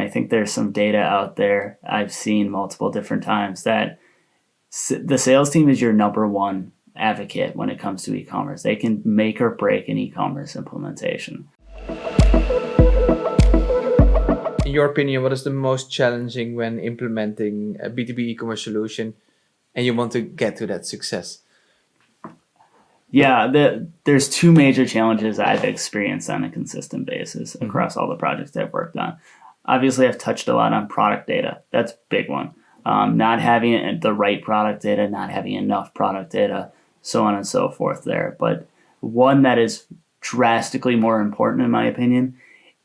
I think there's some data out there I've seen multiple different times that the sales team is your number one advocate when it comes to e-commerce. They can make or break an e-commerce implementation. In your opinion, what is the most challenging when implementing a B2B e-commerce solution and you want to get to that success? Yeah, there's two major challenges I've experienced on a consistent basis across all the projects I've worked on. Obviously, I've touched a lot on product data. That's a big one. Not having the right product data, not having enough product data, so on and so forth there. But one that is drastically more important, in my opinion,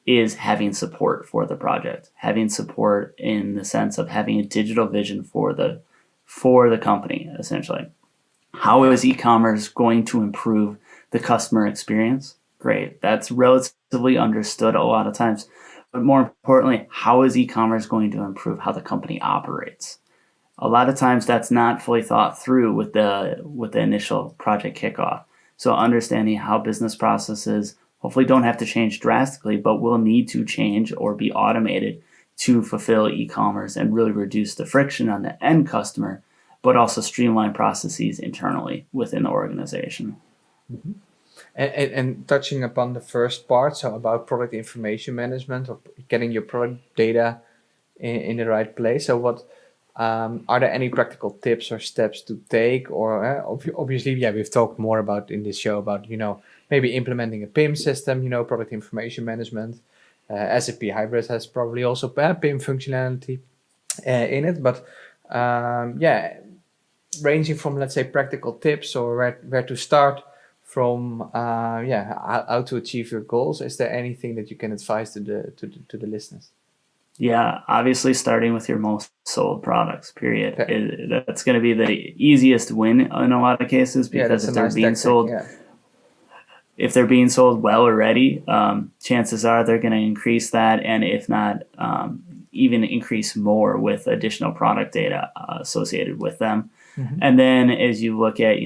is having support for the project. Having support in the sense of having a digital vision for the company, essentially. How is e-commerce going to improve the customer experience? Great. That's relatively understood a lot of times. But more importantly, how is e-commerce going to improve how the company operates? A lot of times that's not fully thought through with the initial project kickoff. So understanding how business processes hopefully don't have to change drastically, but will need to change or be automated to fulfill e-commerce and really reduce the friction on the end customer, but also streamline processes internally within the organization. Mm-hmm. And touching upon the first part, so about product information management or getting your product data in the right place. So what are there any practical tips or steps to take? Or obviously, yeah, we've talked more about in this show about, maybe implementing a PIM system, product information management. SAP Hybrid has probably also PIM functionality in it. But ranging from, let's say, practical tips or where to start from, how to achieve your goals. Is there anything that you can advise to the listeners? Yeah, obviously starting with your most sold products, period. That's going to be the easiest win in a lot of cases because if they're being sold, if they're being sold well already, chances are they're going to increase that, and if not, even increase more with additional product data associated with them. Mm-hmm. And then as you look at,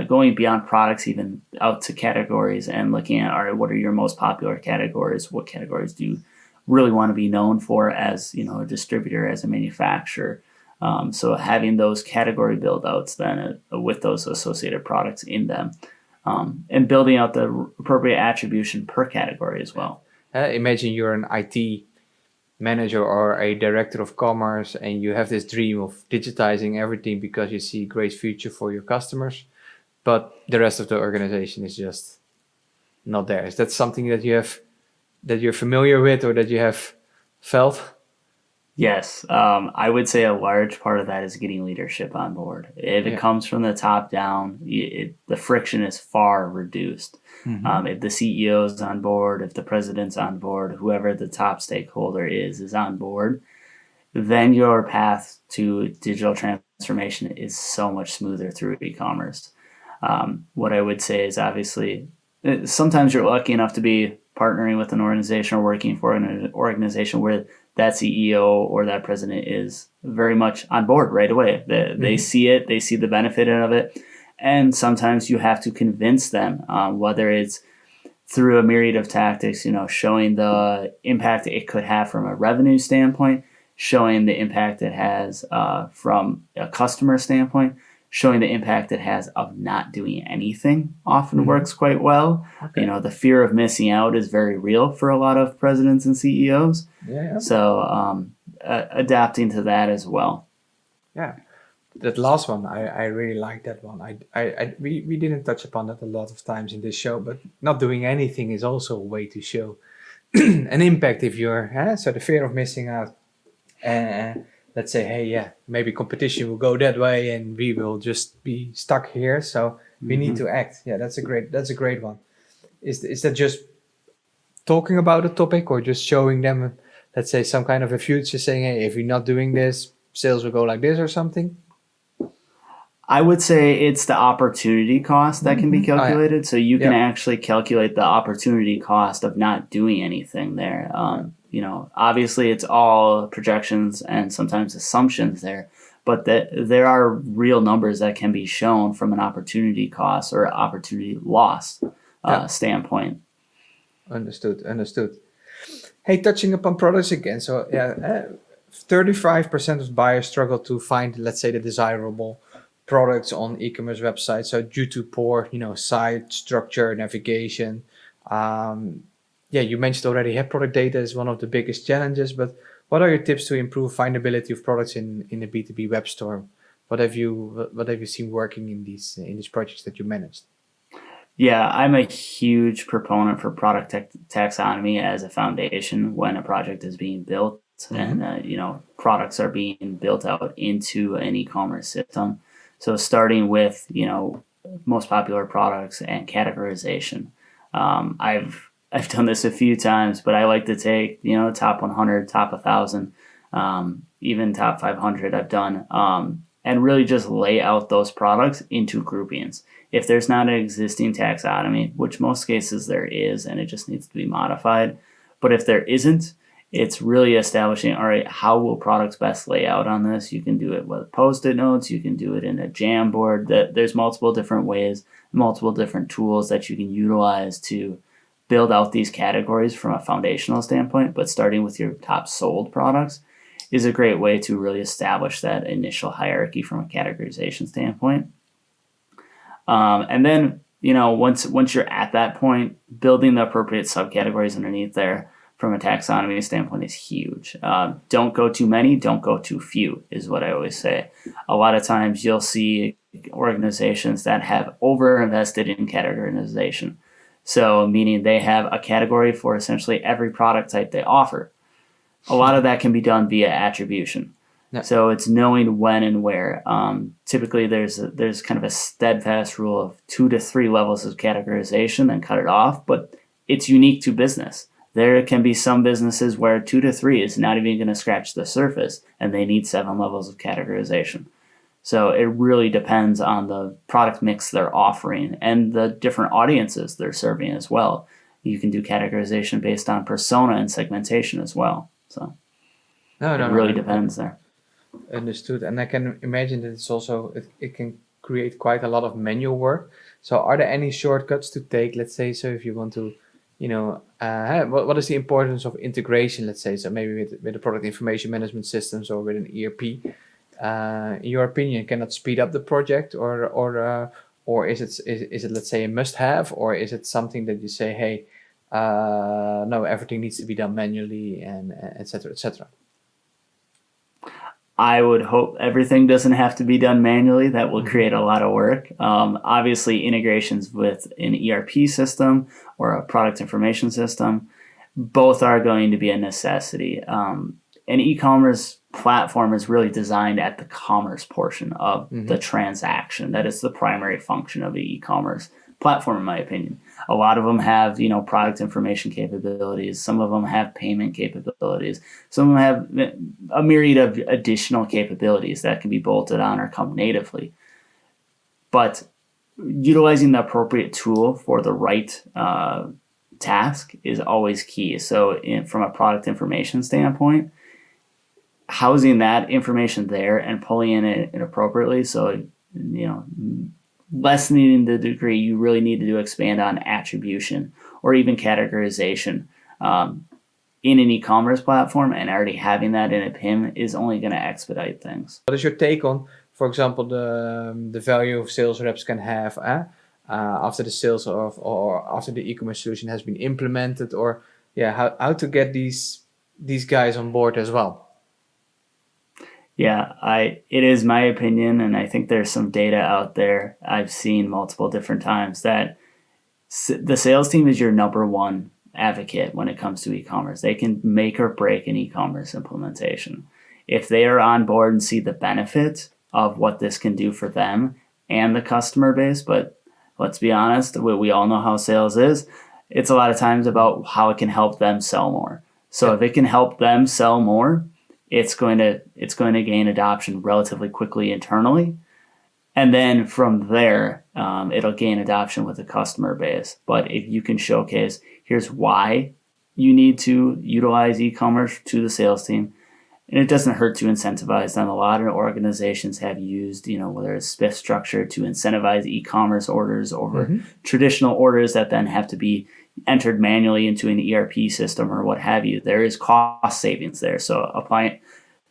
going beyond products, even out to categories and looking at, all right, what are your most popular categories? What categories do you really want to be known for as, a distributor, as a manufacturer? So having those category build outs then with those associated products in them, and building out the appropriate attribution per category as well. Imagine you're an IT manager or a director of commerce and you have this dream of digitizing everything because you see great future for your customers, but the rest of the organization is just not there. Is that something that you're familiar with or that you have felt? Yes, I would say a large part of that is getting leadership on board. If it comes from the top down, the friction is far reduced. Mm-hmm. If the CEO is on board, if the president's on board, whoever the top stakeholder is on board, then your path to digital transformation is so much smoother through e-commerce. What I would say is obviously, sometimes you're lucky enough to be partnering with an organization or working for an organization where that CEO or that president is very much on board right away. They see it, they see the benefit of it. And sometimes you have to convince them, whether it's through a myriad of tactics, showing the impact it could have from a revenue standpoint, showing the impact it has from a customer standpoint, showing the impact it has of not doing anything often works quite well. Okay. The fear of missing out is very real for a lot of presidents and CEOs. Yeah. So adapting to that as well. Yeah, that last one, I really like that one. We didn't touch upon that a lot of times in this show, but not doing anything is also a way to show an impact if you're, so the fear of missing out. Let's say, hey, maybe competition will go that way and we will just be stuck here. So we need to act. Yeah, that's a great one. Is that just talking about a topic or just showing them, let's say, some kind of a future saying, hey, if you're not doing this, sales will go like this or something? I would say it's the opportunity cost that can be calculated. Oh, yeah. So you can actually calculate the opportunity cost of not doing anything there. Obviously it's all projections and sometimes assumptions there, but there are real numbers that can be shown from an opportunity cost or opportunity loss standpoint. Understood. Hey, touching upon products again. So yeah, 35% of buyers struggle to find, let's say, the desirable products on e-commerce websites. So due to poor, site structure, navigation. Um, yeah, you mentioned already, product data is one of the biggest challenges. But what are your tips to improve findability of products in a B2B web store? What have you seen working in these projects that you managed? Yeah, I'm a huge proponent for product taxonomy as a foundation when a project is being built Mm-hmm. and products are being built out into an e-commerce system. So starting with most popular products and categorization. I've done this a few times, but I like to take top 100, top 1,000, even top 500. I've done and really just lay out those products into groupings. If there's not an existing taxonomy, which most cases there is, and it just needs to be modified, but if there isn't, it's really establishing, all right, how will products best lay out on this? You can do it with post-it notes, you can do it in a Jamboard. There's multiple different ways, multiple different tools that you can utilize to build out these categories from a foundational standpoint, but starting with your top sold products is a great way to really establish that initial hierarchy from a categorization standpoint. And then, once you're at that point, building the appropriate subcategories underneath there from a taxonomy standpoint is huge. Don't go too many, don't go too few, is what I always say. A lot of times you'll see organizations that have over-invested in categorization. So, meaning they have a category for essentially every product type they offer. A lot of that can be done via attribution. Yeah. So it's knowing when and where. Typically, there's kind of a steadfast rule of 2 to 3 levels of categorization, then cut it off. But it's unique to business. There can be some businesses where 2 to 3 is not even going to scratch the surface, and they need 7 levels of categorization. So it really depends on the product mix they're offering and the different audiences they're serving as well. You can do categorization based on persona and segmentation as well. So No, it no, really no. depends there. Understood. And I can imagine that it can create quite a lot of manual work. So are there any shortcuts to take, let's say, so if you want to, what is the importance of integration, let's say, so maybe with the product information management systems or with an ERP, in your opinion, can that speed up the project or is it, let's say, a must have, or is it something that you say, hey, no, everything needs to be done manually and et cetera, et cetera? I would hope everything doesn't have to be done manually. That will create a lot of work. Obviously, integrations with an ERP system or a product information system, both are going to be a necessity. An e-commerce platform is really designed at the commerce portion of the transaction. That is the primary function of the e-commerce platform, in my opinion. A lot of them have, product information capabilities. Some of them have payment capabilities. Some of them have a myriad of additional capabilities that can be bolted on or come natively. But utilizing the appropriate tool for the right task is always key. So from a product information standpoint, housing that information there and pulling in it appropriately, so lessening the degree you really need to expand on attribution or even categorization in an e-commerce platform, and already having that in a PIM is only going to expedite things. What is your take on, for example, the value of sales reps can have after the sales or after the e-commerce solution has been implemented, or how to get these guys on board as well? Yeah, it is my opinion, and I think there's some data out there I've seen multiple different times that the sales team is your number one advocate when it comes to e-commerce. They can make or break an e-commerce implementation. If they are on board and see the benefit of what this can do for them and the customer base, but let's be honest, we all know how sales is. It's a lot of times about how it can help them sell more. So if it can help them sell more, it's going to gain adoption relatively quickly internally, and then from there it'll gain adoption with the customer base. But if you can showcase, here's why you need to utilize e-commerce to the sales team, and it doesn't hurt to incentivize them. A lot of organizations have used, whether it's spiff structure to incentivize e-commerce orders over traditional orders that then have to be, entered manually into an ERP system or what have you, there is cost savings there. So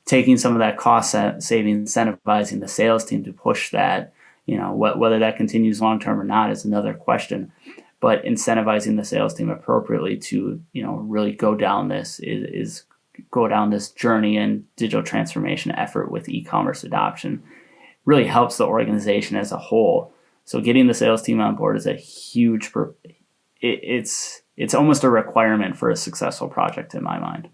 taking some of that cost savings, incentivizing the sales team to push that, whether that continues long term or not is another question. But incentivizing the sales team appropriately to really go down this journey and digital transformation effort with e-commerce adoption really helps the organization as a whole. So getting the sales team on board is a huge it's almost a requirement for a successful project in my mind.